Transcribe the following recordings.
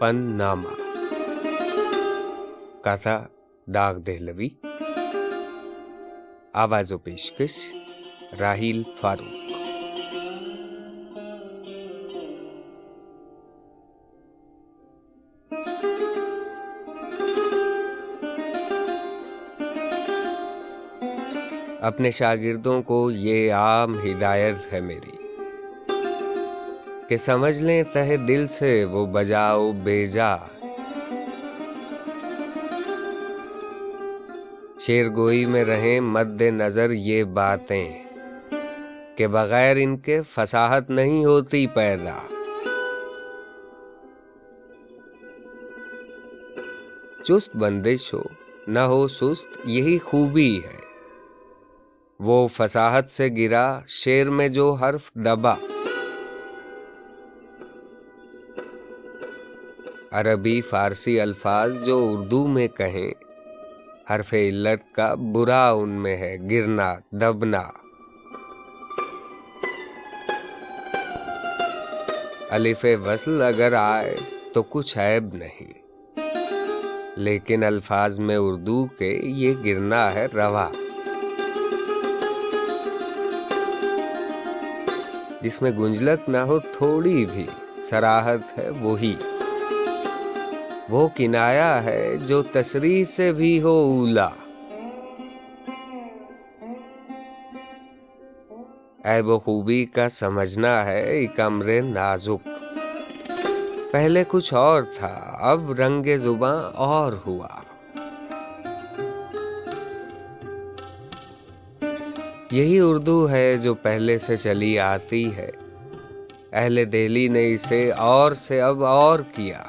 पन नामा। कथा दाग दहलवी। आवाज़ व पेशकश राहील फारूक। अपने शागिर्दों को ये आम हिदायत है मेरी कि समझ लें तहे दिल से वो बजाओ बेजा। शेरगोई में रहें मद्दे नजर ये बातें कि बगैर इनके फसाहत नहीं होती पैदा। चुस्त बंदिश हो न हो सुस्त, यही खूबी है। वो फसाहत से गिरा शेर में जो हर्फ दबा। अरबी फारसी अल्फाज जो उर्दू में कहें, हर्फ इल्लत का बुरा उनमें है गिरना दबना। अलिफ़े वस्ल अगर आए तो कुछ ऐब नहीं, लेकिन अल्फाज में उर्दू के ये गिरना है रवा। जिसमें गुंजलक ना हो थोड़ी भी, सराहत है वही। वो किनाया है जो तसरीह से भी हो ऊला। ऐब व खूबी का समझना है एक अम्रे नाजुक। पहले कुछ और था, अब रंगे जुबां और हुआ। यही उर्दू है जो पहले से चली आती है। अहले दिल्ली ने इसे और से अब और किया।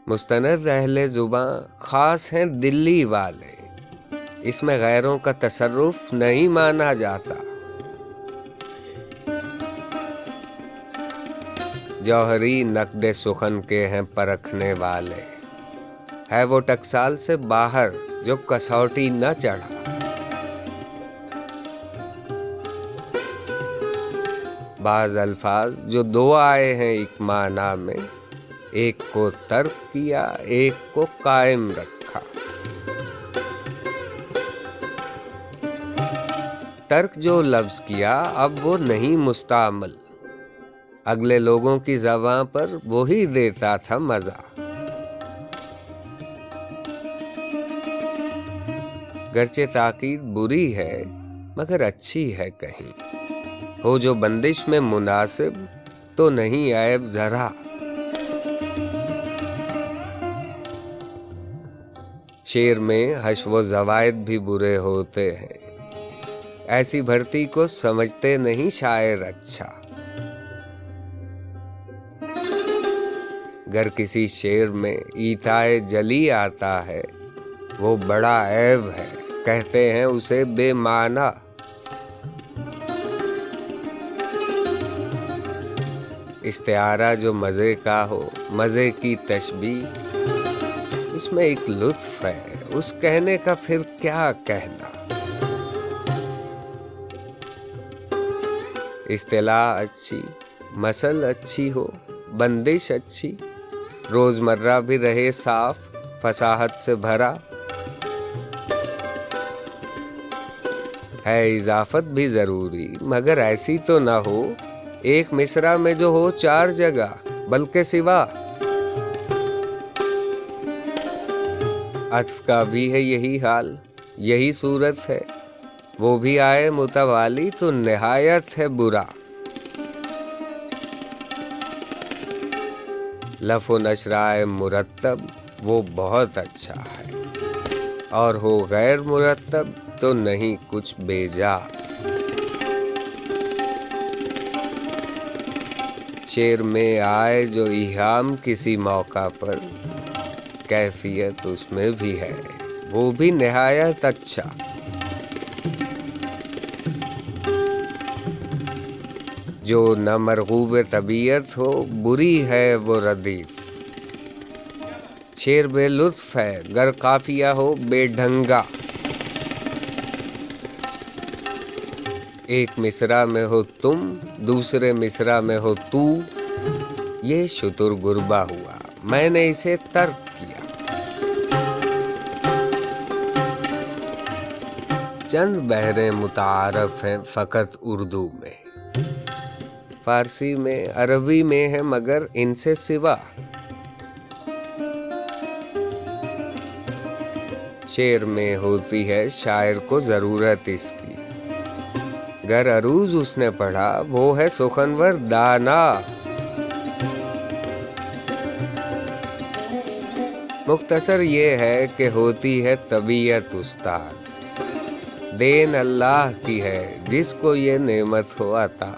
मुस्तनद अहले जुबां खास हैं दिल्ली वाले, इसमें गैरों का तसर्रुफ नहीं माना जाता। जौहरी नक्दे सुखन के हैं परखने वाले, है वो टकसाल से बाहर जो कसौटी न चढ़ा। बाज अल्फाज जो दो आए हैं एक माना में, एक को तर्क किया एक को कायम रखा। तर्क जो लफ्ज किया अब वो नहीं मुस्तामल, अगले लोगों की ज़बां पर वही देता था मजा। गरचे ताकीद बुरी है मगर अच्छी है कहीं, हो जो बंदिश में मुनासिब तो नहीं ऐब जरा। शेर में हश्व ज़वायद भी बुरे होते हैं, ऐसी भर्ती को समझते नहीं शायर अच्छा। गर किसी शेर में ईताए जली आता है, वो बड़ा ऐब है कहते हैं उसे बेमाना। इस्तिआरा जो मज़े का हो मज़े की तशबीह, इसमें एक लुत्फ है उस कहने का फिर क्या कहना। इस्तिलाह अच्छी मसल अच्छी हो, बंदिश अच्छी, रोज़मर्रा भी रहे साफ फसाहत से भरा। है इजाफत भी ज़रूरी मगर ऐसी तो ना हो एक मिसरा में जो हो चार जगह बल्कि सिवा। अत्फ का भी है यही हाल, यही सूरत है, वो भी आए मुतवाली तो निहायत है बुरा। लफ़ व नशराए मुरत्तब वो बहुत अच्छा है, और हो गैर मुरत्तब तो नहीं कुछ बेजा। शेर में आए जो इहाम किसी मौका पर, कैफियत उसमें भी है वो भी निहायत अच्छा। जो न मरगूब तबीयत हो बुरी है वो रदीफ। शेर बेलुत्फ है गर काफिया हो बेढंगा। ایک مصرع میں ہو تم، دوسرے مصرع میں ہو تو، یہ شتر گربا ہوا، میں نے اسے ترک کیا۔ چند بحریں متعارف ہیں فقط اردو میں، فارسی میں، عربی میں ہے مگر ان سے سوا۔ شعر میں ہوتی ہے شاعر کو ضرورت اس کی، گر عروض اس نے پڑھا وہ ہے سخنور دانا۔ مختصر یہ ہے کہ ہوتی ہے طبیعت استاد، دین اللہ کی ہے جس کو یہ نعمت ہو عطا۔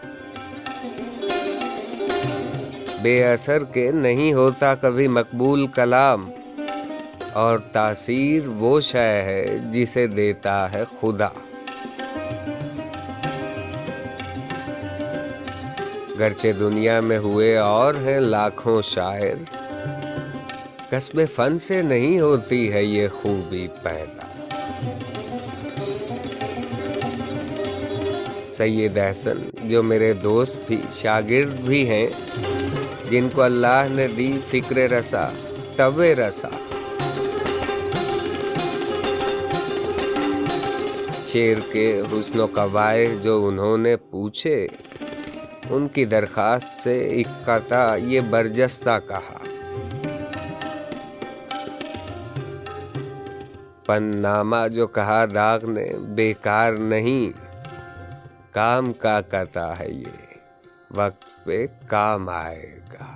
بے اثر کے نہیں ہوتا کبھی مقبول کلام، اور تاثیر وہ شے ہے جسے دیتا ہے خدا۔ گرچہ دنیا میں ہوئے اور ہیں لاکھوں شاعر، کسب فن سے نہیں ہوتی ہے یہ خوبی پیدا۔ سید احسن جو میرے دوست بھی شاگرد بھی ہیں، جن کو اللہ نے دی فکر رسا، طب رسا، شعر کے حسن و قبائح جو انہوں نے پوچھے، ان کی درخواست سے ایک قطع یہ برجستہ کہا، پن نامہ جو کہا داغ نے بیکار نہیں، کام کا قطع ہے یہ، وقت پہ کام آئے گا۔